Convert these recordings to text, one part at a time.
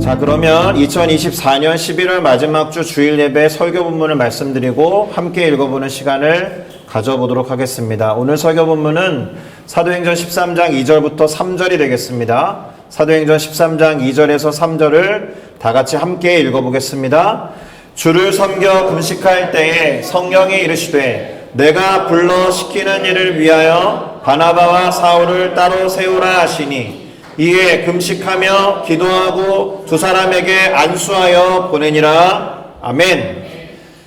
자, 그러면 2024년 11월 마지막 주 주일 예배 설교 본문을 말씀드리고 함께 읽어보는 시간을 가져보도록 하겠습니다. 오늘 설교 본문은 사도행전 13장 2절부터 3절이 되겠습니다. 사도행전 13장 2절에서 3절을 다 같이 함께 읽어보겠습니다. 주를 섬겨 금식할 때에 성령이 이르시되 내가 불러 시키는 일을 위하여 바나바와 사울을 따로 세우라 하시니 이에 금식하며 기도하고 두 사람에게 안수하여 보내니라. 아멘.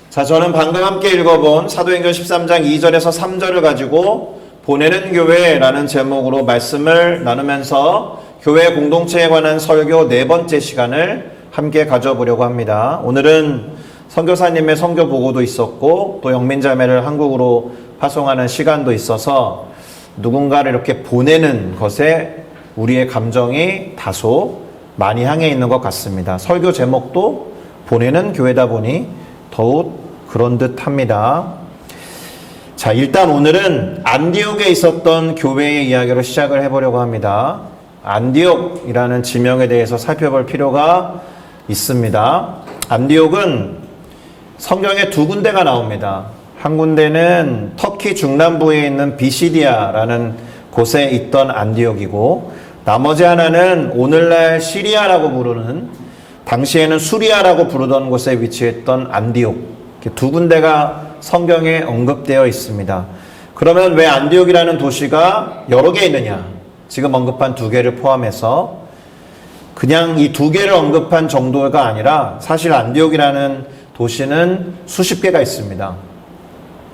자, 저는 방금 함께 읽어본 사도행전 13장 2절에서 3절을 가지고 보내는 교회라는 제목으로 말씀을 나누면서 교회 공동체에 관한 설교 네 번째 시간을 함께 가져보려고 합니다. 오늘은 선교사님의 선교 보고도 있었고 또 영민자매를 한국으로 파송하는 시간도 있어서 누군가를 이렇게 보내는 것에 우리의 감정이 다소 많이 향해 있는 것 같습니다. 설교 제목도 보내는 교회다 보니 더욱 그런 듯 합니다. 자, 일단 오늘은 안디옥에 있었던 교회의 이야기로 시작을 해보려고 합니다. 안디옥이라는 지명에 대해서 살펴볼 필요가 있습니다. 안디옥은 성경에 두 군데가 나옵니다. 한 군데는 터키 중남부에 있는 비시디아라는 곳에 있던 안디옥이고 나머지 하나는 오늘날 시리아라고 부르는, 당시에는 수리아라고 부르던 곳에 위치했던 안디옥. 두 군데가 성경에 언급되어 있습니다. 그러면 왜 안디옥이라는 도시가 여러 개 있느냐? 지금 언급한 두 개를 포함해서 그냥 이 두 개를 언급한 정도가 아니라 사실 안디옥이라는 도시는 수십 개가 있습니다.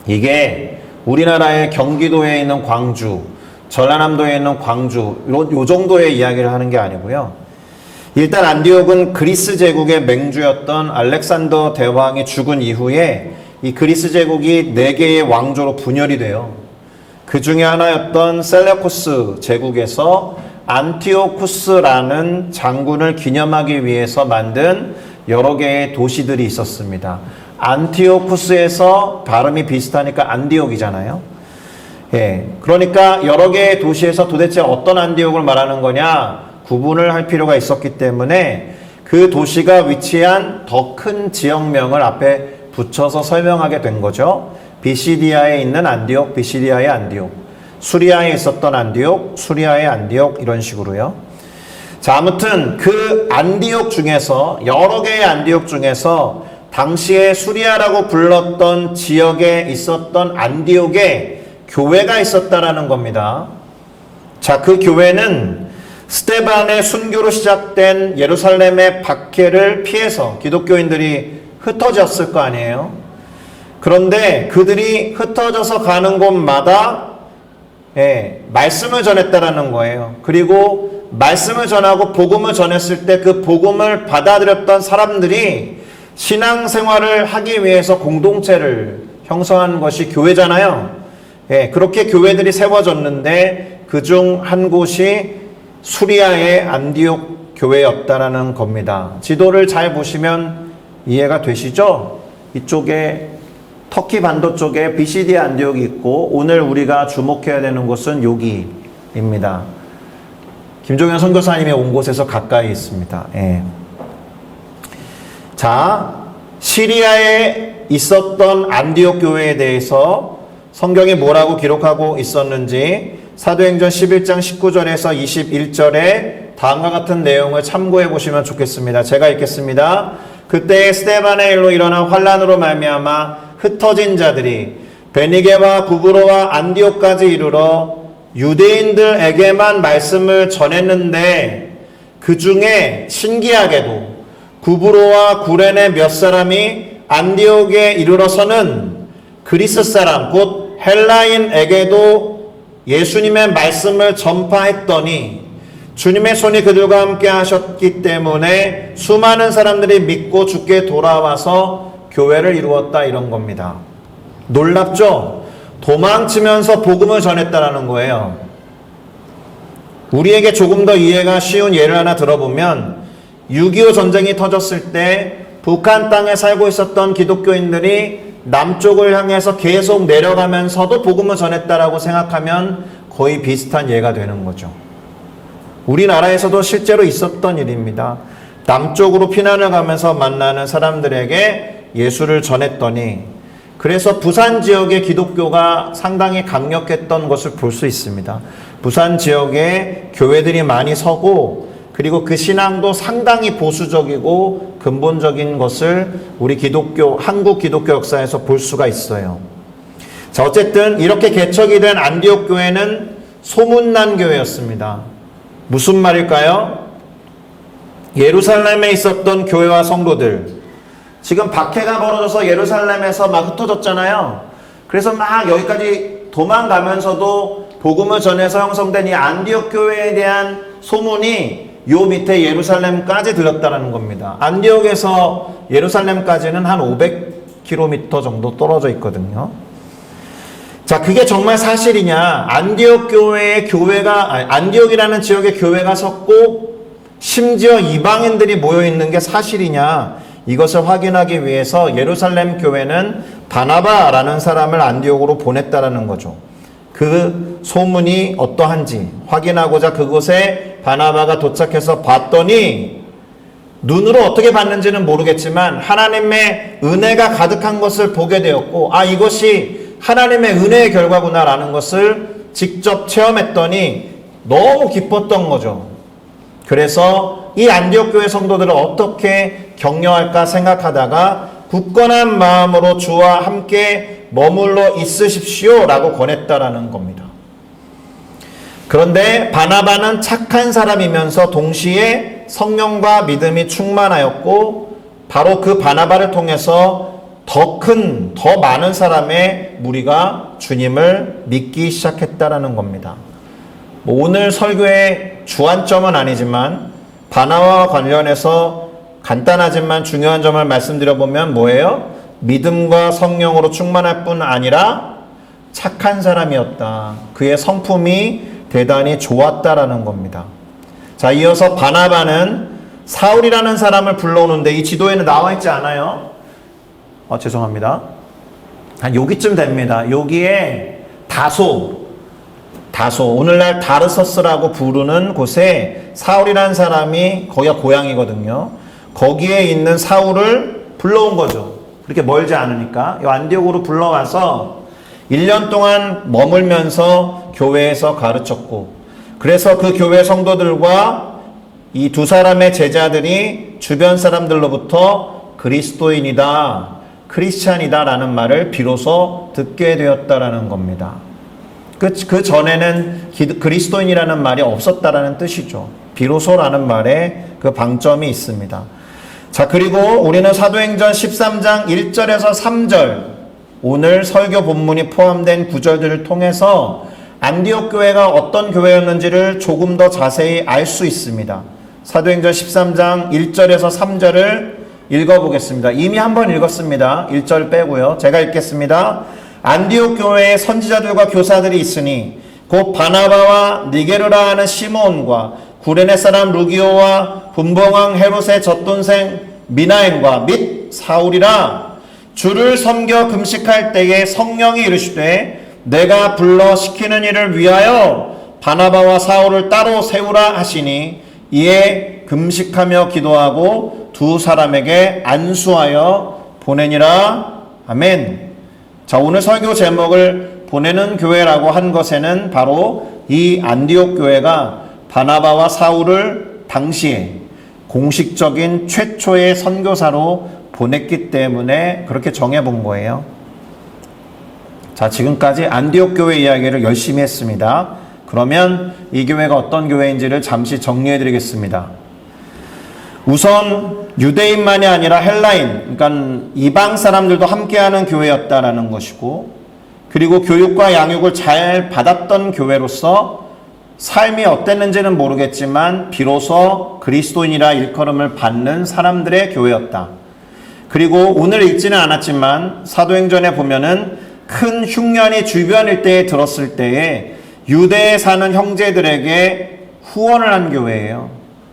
이게 우리나라의 경기도에 있는 광주, 전라남도에 있는 광주, 요 정도의 이야기를 하는 게 아니고요. 일단 안디옥은 그리스 제국의 맹주였던 알렉산더 대왕이 죽은 이후에 이 그리스 제국이 4개의 왕조로 분열이 돼요. 그 중에 하나였던 셀레코스 제국에서 안티오쿠스라는 장군을 기념하기 위해서 만든 여러 개의 도시들이 있었습니다. 안티오쿠스에서 발음이 비슷하니까 안디옥이잖아요. 예, 그러니까 여러 개의 도시에서 도대체 어떤 안디옥을 말하는 거냐 구분을 할 필요가 있었기 때문에 그 도시가 위치한 더 큰 지역명을 앞에 붙여서 설명하게 된 거죠. 비시디아에 있는 안디옥, 비시디아의 안디옥, 수리아에 있었던 안디옥, 수리아의 안디옥, 이런 식으로요. 자, 아무튼 그 안디옥 중에서, 여러 개의 안디옥 중에서 당시에 수리아라고 불렀던 지역에 있었던 안디옥에 교회가 있었다라는 겁니다. 자, 그 교회는 스데반의 순교로 시작된 예루살렘의 박해를 피해서 기독교인들이 흩어졌을 거 아니에요. 그런데 그들이 흩어져서 가는 곳마다 말씀을 전했다라는 거예요. 그리고 말씀을 전하고 복음을 전했을 때 그 복음을 받아들였던 사람들이 신앙생활을 하기 위해서 공동체를 형성하는 것이 교회잖아요. 그렇게 교회들이 세워졌는데 그중 한 곳이 수리아의 안디옥 교회였다라는 겁니다. 지도를 잘 보시면 이해가 되시죠? 이쪽에 터키 반도 쪽에 비시디아 안디옥이 있고 오늘 우리가 주목해야 되는 곳은 여기입니다. 김종현 선교사님이 온 곳에서 가까이 있습니다. 자, 시리아에 있었던 안디옥 교회에 대해서 성경이 뭐라고 기록하고 있었는지 사도행전 11장 19절에서 21절에 다음과 같은 내용을 참고해 보시면 좋겠습니다. 제가 읽겠습니다. 그때 스데반의 일로 일어난 환란으로 말미암아 흩어진 자들이 베니게와 구브로와 안디옥까지 이르러 유대인들에게만 말씀을 전했는데 그 중에 신기하게도 구브로와 구레네 몇 사람이 안디옥에 이르러서는 그리스 사람 곧 헬라인에게도 예수님의 말씀을 전파했더니 주님의 손이 그들과 함께 하셨기 때문에 수많은 사람들이 믿고 주께 돌아와서 교회를 이루었다, 이런 겁니다. 놀랍죠? 도망치면서 복음을 전했다라는 거예요. 우리에게 조금 더 이해가 쉬운 예를 하나 들어보면 6.25 전쟁이 터졌을 때 북한 땅에 살고 있었던 기독교인들이 남쪽을 향해서 계속 내려가면서도 복음을 전했다라고 생각하면 거의 비슷한 예가 되는 거죠. 우리나라에서도 실제로 있었던 일입니다. 남쪽으로 피난을 가면서 만나는 사람들에게 예수를 전했더니, 그래서 부산 지역의 기독교가 상당히 강력했던 것을 볼 수 있습니다. 부산 지역에 교회들이 많이 서고, 그리고 그 신앙도 상당히 보수적이고 근본적인 것을 우리 기독교, 한국 기독교 역사에서 볼 수가 있어요. 자, 어쨌든 이렇게 개척이 된 안디옥 교회는 소문난 교회였습니다. 무슨 말일까요? 예루살렘에 있었던 교회와 성도들, 지금 박해가 벌어져서 예루살렘에서 막 흩어졌잖아요. 그래서 막 여기까지 도망가면서도 복음을 전해서 형성된 이 안디옥 교회에 대한 소문이 요 밑에 예루살렘까지 들렸다는 겁니다. 안디옥에서 예루살렘까지는 한 500km 정도 떨어져 있거든요. 자, 그게 정말 사실이냐? 안디옥 교회의 안디옥이라는 지역에 교회가 섰고, 심지어 이방인들이 모여 있는 게 사실이냐? 이것을 확인하기 위해서 예루살렘 교회는 바나바라는 사람을 안디옥으로 보냈다라는 거죠. 그 소문이 어떠한지 확인하고자 그곳에 바나바가 도착해서 봤더니, 눈으로 어떻게 봤는지는 모르겠지만 하나님의 은혜가 가득한 것을 보게 되었고, 아, 이것이 하나님의 은혜의 결과구나라는 것을 직접 체험했더니 너무 기뻤던 거죠. 그래서 이 안디옥 교회 성도들을 어떻게 격려할까 생각하다가 굳건한 마음으로 주와 함께 머물러 있으십시오 라고 권했다라는 겁니다. 그런데 바나바는 착한 사람이면서 동시에 성령과 믿음이 충만하였고, 바로 그 바나바를 통해서 더 많은 사람의 무리가 주님을 믿기 시작했다라는 겁니다. 오늘 설교의 주안점은 아니지만 바나바와 관련해서 간단하지만 중요한 점을 말씀드려보면 뭐예요? 믿음과 성령으로 충만할 뿐 아니라 착한 사람이었다. 그의 성품이 대단히 좋았다라는 겁니다. 자, 이어서 바나바는 사울이라는 사람을 불러오는데 이 지도에는 나와 있지 않아요? 죄송합니다. 한 여기쯤 됩니다. 여기에 다소 오늘날 다르서스라고 부르는 곳에 사울이라는 사람이 거기가 고향이거든요. 거기에 있는 사울을 불러온 거죠. 그렇게 멀지 않으니까 이 안디옥으로 불러와서 1년 동안 머물면서 교회에서 가르쳤고, 그래서 그 교회 성도들과 이 두 사람의 제자들이 주변 사람들로부터 그리스도인이다, 크리스찬이다 라는 말을 비로소 듣게 되었다라는 겁니다. 그 전에는 그리스도인이라는 말이 없었다라는 뜻이죠. 비로소라는 말에 그 방점이 있습니다. 자, 그리고 우리는 사도행전 13장 1절에서 3절, 오늘 설교 본문이 포함된 구절들을 통해서 안디옥 교회가 어떤 교회였는지를 조금 더 자세히 알 수 있습니다. 사도행전 13장 1절에서 3절을 읽어보겠습니다. 이미 한번 읽었습니다. 1절 빼고요. 제가 읽겠습니다. 안디옥 교회에 선지자들과 교사들이 있으니 곧 바나바와 니게르라 하는 시몬과 구레네 사람 루기오와 분봉왕 헤롯의 젖돈생 미나엔과 및 사울이라. 주를 섬겨 금식할 때에 성령이 이르시되 내가 불러 시키는 일을 위하여 바나바와 사울을 따로 세우라 하시니, 이에 금식하며 기도하고 두 사람에게 안수하여 보내니라. 아멘. 자, 오늘 설교 제목을 보내는 교회라고 한 것에는 바로 이 안디옥 교회가 바나바와 사울을 당시에 공식적인 최초의 선교사로 보냈기 때문에 그렇게 정해본 거예요. 자, 지금까지 안디옥 교회 이야기를 열심히 했습니다. 그러면 이 교회가 어떤 교회인지를 잠시 정리해 드리겠습니다. 우선 유대인만이 아니라 헬라인, 그러니까 이방 사람들도 함께하는 교회였다라는 것이고, 그리고 교육과 양육을 잘 받았던 교회로서 삶이 어땠는지는 모르겠지만 비로소 그리스도인이라 일컬음을 받는 사람들의 교회였다. 그리고 오늘 읽지는 않았지만 사도행전에 보면은 큰 흉년이 주변 일대에 들었을 때에 유대에 사는 형제들에게 후원을 한 교회예요.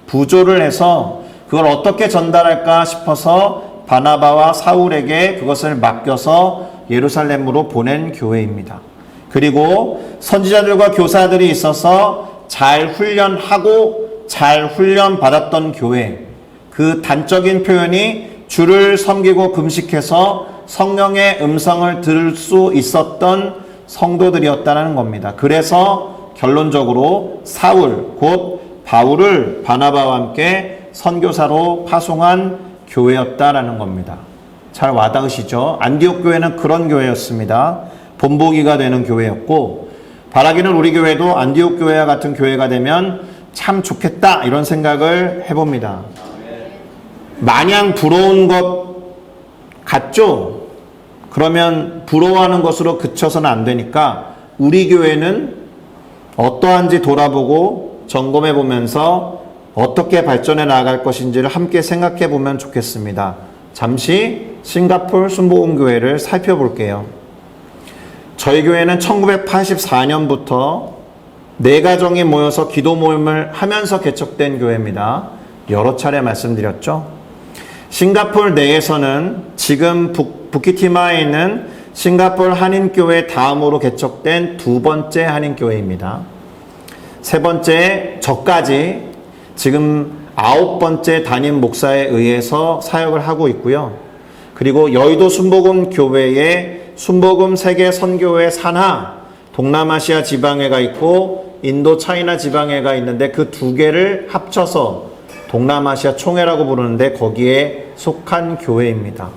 부조를 해서 그걸 어떻게 전달할까 싶어서 바나바와 사울에게 그것을 맡겨서 예루살렘으로 보낸 교회입니다. 그리고 선지자들과 교사들이 있어서 잘 훈련하고 잘 훈련받았던 교회, 그 단적인 표현이 주를 섬기고 금식해서 성령의 음성을 들을 수 있었던 성도들이었다는 겁니다. 그래서 결론적으로 사울, 곧 바울을 바나바와 함께 선교사로 파송한 교회였다라는 겁니다. 잘 와닿으시죠? 안디옥 교회는 그런 교회였습니다. 본보기가 되는 교회였고, 바라기는 우리 교회도 안디옥 교회와 같은 교회가 되면 참 좋겠다 이런 생각을 해봅니다. 마냥 부러운 것 같죠? 그러면 부러워하는 것으로 그쳐서는 안 되니까 우리 교회는 어떠한지 돌아보고 점검해 보면서 어떻게 발전해 나아갈 것인지를 함께 생각해 보면 좋겠습니다. 잠시 싱가포르 순복음교회를 살펴볼게요. 저희 교회는 1984년부터 4가정이 모여서 기도 모임을 하면서 개척된 교회입니다. 여러 차례 말씀드렸죠. 싱가포르 내에서는 지금 부키티마에 있는 싱가포르 한인교회 다음으로 개척된 2번째 한인교회입니다. 3번째 저까지 지금 9번째 담임 목사에 의해서 사역을 하고 있고요. 그리고 여의도 순복음교회에 순복음 세계 선교회 산하 동남아시아 지방회가 있고 인도 차이나 지방회가 있는데 그 2개를 합쳐서 동남아시아 총회라고 부르는데 거기에 속한 교회입니다.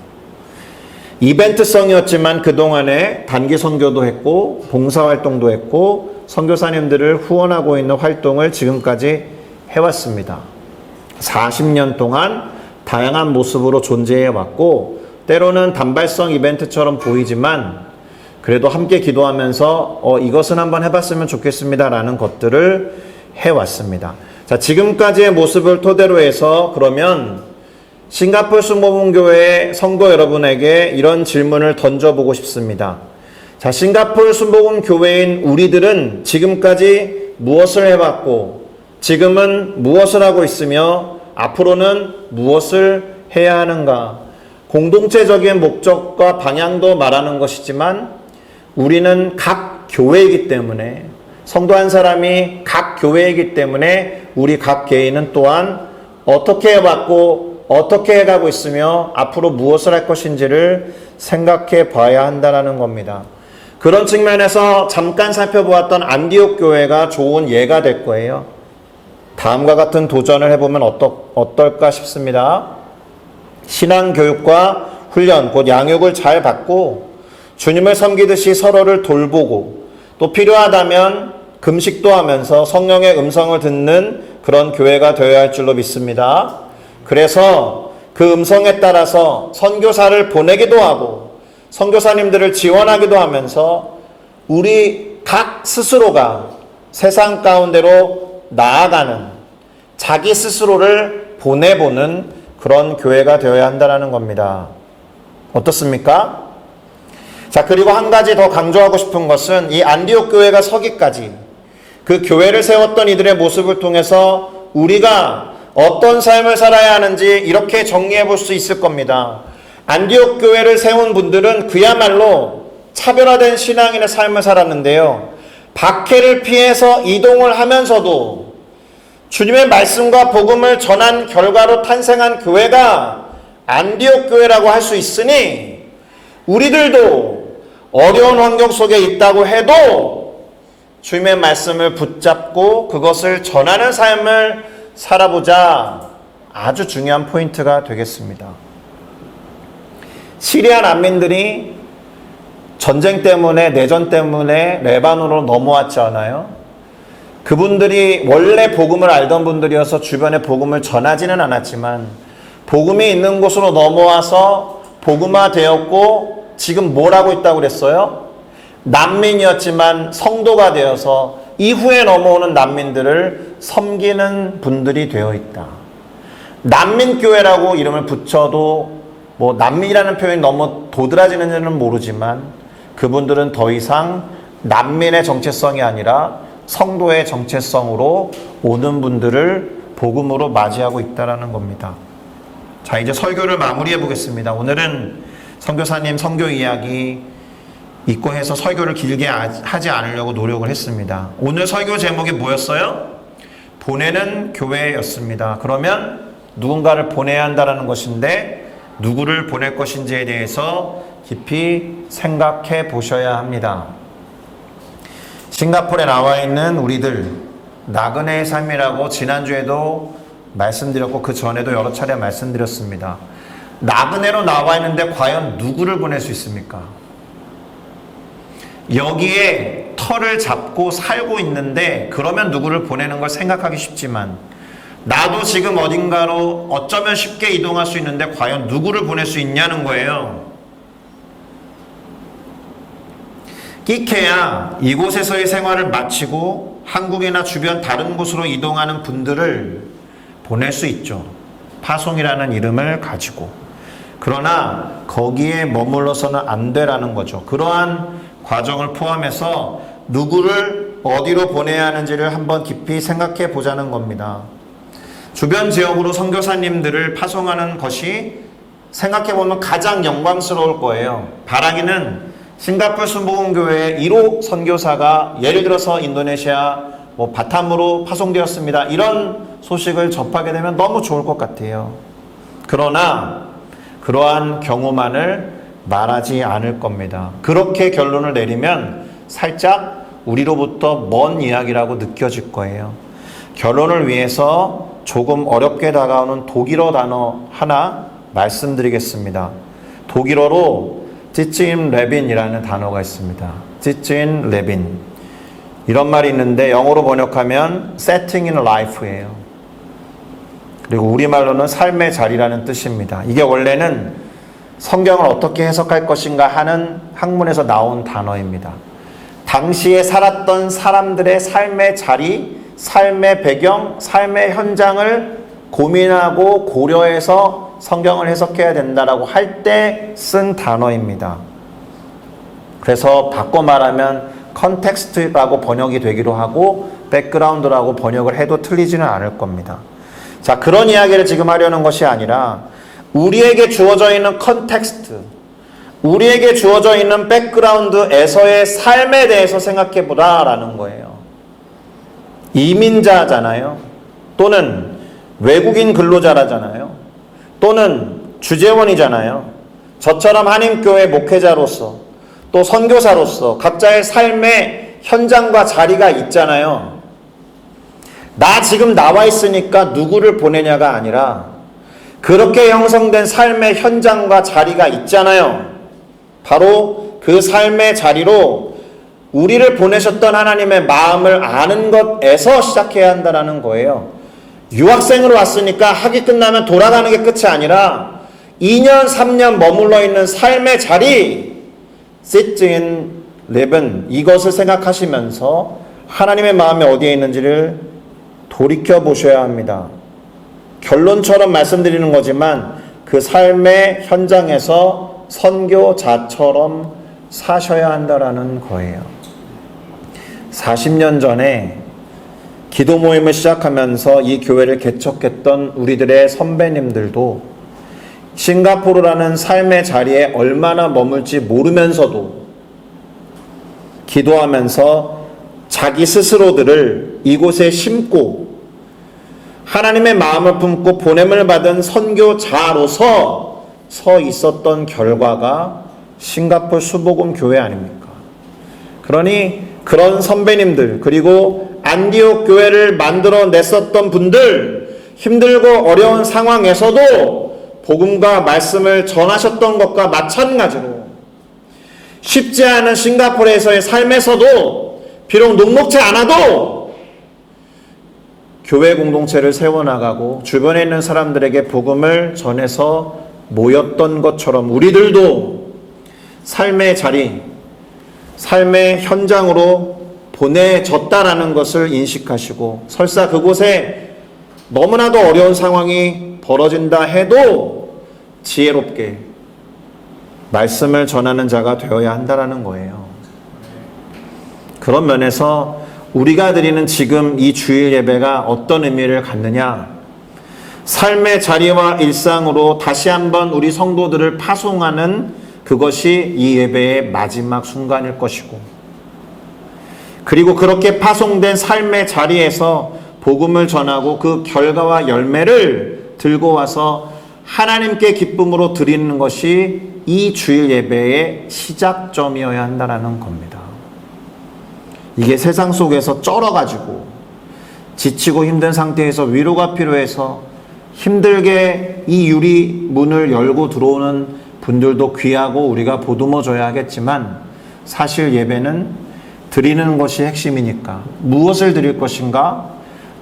이벤트성이었지만 그동안에 단기 선교도 했고 봉사활동도 했고 선교사님들을 후원하고 있는 활동을 지금까지 해왔습니다. 40년 동안 다양한 모습으로 존재해왔고 때로는 단발성 이벤트처럼 보이지만 그래도 함께 기도하면서 이것은 한번 해봤으면 좋겠습니다 라는 것들을 해왔습니다. 자, 지금까지의 모습을 토대로 해서 그러면 싱가포르 순복음교회 성도 여러분에게 이런 질문을 던져보고 싶습니다. 자, 싱가포르 순복음교회인 우리들은 지금까지 무엇을 해왔고 지금은 무엇을 하고 있으며 앞으로는 무엇을 해야 하는가? 공동체적인 목적과 방향도 말하는 것이지만 우리는 각 교회이기 때문에 성도 한 사람이 각 교회이기 때문에 우리 각 개인은 또한 어떻게 해왔고 어떻게 해가고 있으며 앞으로 무엇을 할 것인지를 생각해 봐야 한다는 겁니다. 그런 측면에서 잠깐 살펴보았던 안디옥 교회가 좋은 예가 될 거예요. 다음과 같은 도전을 해보면 어떨까 싶습니다. 신앙교육과 훈련, 곧 양육을 잘 받고 주님을 섬기듯이 서로를 돌보고 또 필요하다면 금식도 하면서 성령의 음성을 듣는 그런 교회가 되어야 할 줄로 믿습니다. 그래서 그 음성에 따라서 선교사를 보내기도 하고 선교사님들을 지원하기도 하면서 우리 각 스스로가 세상 가운데로 나아가는 자기 스스로를 보내보는 그런 교회가 되어야 한다는 겁니다. 어떻습니까? 자, 그리고 한 가지 더 강조하고 싶은 것은 이 안디옥 교회가 서기까지 그 교회를 세웠던 이들의 모습을 통해서 우리가 어떤 삶을 살아야 하는지 이렇게 정리해 볼 수 있을 겁니다. 안디옥 교회를 세운 분들은 그야말로 차별화된 신앙인의 삶을 살았는데요. 박해를 피해서 이동을 하면서도 주님의 말씀과 복음을 전한 결과로 탄생한 교회가 안디옥 교회라고 할 수 있으니 우리들도 어려운 환경 속에 있다고 해도 주님의 말씀을 붙잡고 그것을 전하는 삶을 살아보자. 아주 중요한 포인트가 되겠습니다. 시리아 난민들이 전쟁 때문에 내전 때문에 레바논으로 넘어왔잖아요. 그분들이 원래 복음을 알던 분들이어서 주변에 복음을 전하지는 않았지만 복음이 있는 곳으로 넘어와서 복음화 되었고 지금 뭘 하고 있다고 그랬어요? 난민이었지만 성도가 되어서 이후에 넘어오는 난민들을 섬기는 분들이 되어 있다. 난민교회라고 이름을 붙여도 뭐 난민이라는 표현이 너무 도드라지는지는 모르지만 그분들은 더 이상 난민의 정체성이 아니라 성도의 정체성으로 오는 분들을 복음으로 맞이하고 있다는 겁니다. 자, 이제 설교를 마무리해 보겠습니다. 오늘은 선교사님 선교 이야기 있고 해서 설교를 길게 하지 않으려고 노력을 했습니다. 오늘 설교 제목이 뭐였어요? 보내는 교회였습니다. 그러면 누군가를 보내야 한다는 것인데 누구를 보낼 것인지에 대해서 깊이 생각해 보셔야 합니다. 싱가포르에 나와 있는 우리들, 나그네의 삶이라고 지난주에도 말씀드렸고 그 전에도 여러 차례 말씀드렸습니다. 나그네로 나와 있는데 과연 누구를 보낼 수 있습니까? 여기에 터를 잡고 살고 있는데 그러면 누구를 보내는 걸 생각하기 쉽지만 나도 지금 어딘가로 어쩌면 쉽게 이동할 수 있는데 과연 누구를 보낼 수 있냐는 거예요. 끼케야 이곳에서의 생활을 마치고 한국이나 주변 다른 곳으로 이동하는 분들을 보낼 수 있죠. 파송이라는 이름을 가지고. 그러나 거기에 머물러서는 안 되라는 거죠. 그러한 과정을 포함해서 누구를 어디로 보내야 하는지를 한번 깊이 생각해 보자는 겁니다. 주변 지역으로 선교사님들을 파송하는 것이 생각해 보면 가장 영광스러울 거예요. 바라기는 싱가포르 순복음교회 1호 선교사가 예를 들어서 인도네시아 바탐으로 파송되었습니다. 이런 소식을 접하게 되면 너무 좋을 것 같아요. 그러나 그러한 경우만을 말하지 않을 겁니다. 그렇게 결론을 내리면 살짝 우리로부터 먼 이야기라고 느껴질 거예요. 결론을 위해서 조금 어렵게 다가오는 독일어 단어 하나 말씀드리겠습니다. 독일어로 지친 레빈이라는 단어가 있습니다. 지친 레빈. 이런 말이 있는데 영어로 번역하면 setting in life예요. 그리고 우리말로는 삶의 자리라는 뜻입니다. 이게 원래는 성경을 어떻게 해석할 것인가 하는 학문에서 나온 단어입니다. 당시에 살았던 사람들의 삶의 자리, 삶의 배경, 삶의 현장을 고민하고 고려해서 성경을 해석해야 된다라고 할 때 쓴 단어입니다. 그래서 바꿔 말하면 컨텍스트라고 번역이 되기도 하고 백그라운드라고 번역을 해도 틀리지는 않을 겁니다. 자, 그런 이야기를 지금 하려는 것이 아니라 우리에게 주어져 있는 컨텍스트, 우리에게 주어져 있는 백그라운드에서의 삶에 대해서 생각해 보라라는 거예요. 이민자잖아요. 또는 외국인 근로자라잖아요. 또는 주재원이잖아요. 저처럼 한인교회 목회자로서 또 선교사로서 각자의 삶의 현장과 자리가 있잖아요. 나 지금 나와 있으니까 누구를 보내냐가 아니라 그렇게 형성된 삶의 현장과 자리가 있잖아요. 바로 그 삶의 자리로 우리를 보내셨던 하나님의 마음을 아는 것에서 시작해야 한다는 거예요. 유학생으로 왔으니까 학위 끝나면 돌아가는 게 끝이 아니라 2년, 3년 머물러 있는 삶의 자리, sit in, live, 이것을 생각하시면서 하나님의 마음이 어디에 있는지를 돌이켜 보셔야 합니다. 결론처럼 말씀드리는 거지만 그 삶의 현장에서 선교자처럼 사셔야 한다라는 거예요. 40년 전에 기도 모임을 시작하면서 이 교회를 개척했던 우리들의 선배님들도 싱가포르라는 삶의 자리에 얼마나 머물지 모르면서도 기도하면서 자기 스스로들을 이곳에 심고 하나님의 마음을 품고 보냄을 받은 선교자로서 서 있었던 결과가 싱가포르 수복음 교회 아닙니까? 그러니 그런 선배님들, 그리고 안디옥 교회를 만들어 냈었던 분들, 힘들고 어려운 상황에서도 복음과 말씀을 전하셨던 것과 마찬가지로 쉽지 않은 싱가포르에서의 삶에서도 비록 녹록지 않아도 교회 공동체를 세워나가고 주변에 있는 사람들에게 복음을 전해서 모였던 것처럼 우리들도 삶의 자리, 삶의 현장으로 보내졌다라는 것을 인식하시고 설사 그곳에 너무나도 어려운 상황이 벌어진다 해도 지혜롭게 말씀을 전하는 자가 되어야 한다는 거예요. 그런 면에서 우리가 드리는 지금 이 주일 예배가 어떤 의미를 갖느냐, 삶의 자리와 일상으로 다시 한번 우리 성도들을 파송하는 그것이 이 예배의 마지막 순간일 것이고, 그리고 그렇게 파송된 삶의 자리에서 복음을 전하고 그 결과와 열매를 들고 와서 하나님께 기쁨으로 드리는 것이 이 주일 예배의 시작점이어야 한다는 겁니다. 이게 세상 속에서 쩔어가지고 지치고 힘든 상태에서 위로가 필요해서 힘들게 이 유리 문을 열고 들어오는 분들도 귀하고 우리가 보듬어줘야 하겠지만, 사실 예배는 드리는 것이 핵심이니까 무엇을 드릴 것인가?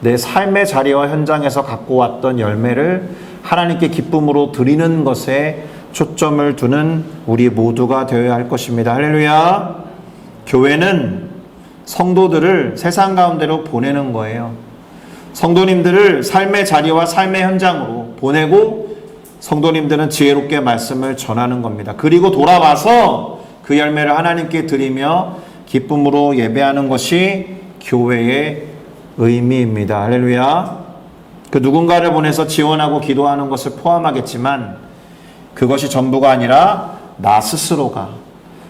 내 삶의 자리와 현장에서 갖고 왔던 열매를 하나님께 기쁨으로 드리는 것에 초점을 두는 우리 모두가 되어야 할 것입니다. 할렐루야. 교회는 성도들을 세상 가운데로 보내는 거예요. 성도님들을 삶의 자리와 삶의 현장으로 보내고 성도님들은 지혜롭게 말씀을 전하는 겁니다. 그리고 돌아와서 그 열매를 하나님께 드리며 기쁨으로 예배하는 것이 교회의 의미입니다. 할렐루야. 그 누군가를 보내서 지원하고 기도하는 것을 포함하겠지만 그것이 전부가 아니라 나 스스로가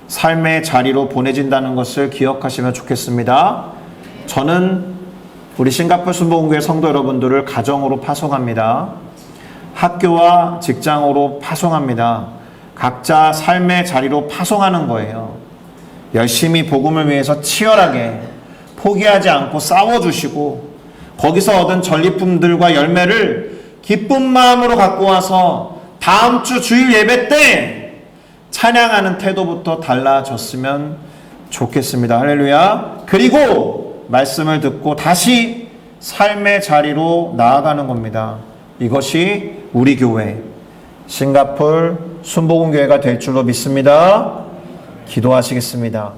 삶의 자리로 보내진다는 것을 기억하시면 좋겠습니다. 저는 우리 싱가포르 순복음교회 성도 여러분들을 가정으로 파송합니다. 학교와 직장으로 파송합니다. 각자 삶의 자리로 파송하는 거예요. 열심히 복음을 위해서 치열하게 포기하지 않고 싸워주시고 거기서 얻은 전리품들과 열매를 기쁜 마음으로 갖고 와서 다음 주 주일 예배 때 찬양하는 태도부터 달라졌으면 좋겠습니다. 할렐루야. 그리고 말씀을 듣고 다시 삶의 자리로 나아가는 겁니다. 이것이 우리 교회 싱가포르 순복음교회가 될 줄로 믿습니다. 기도하시겠습니다.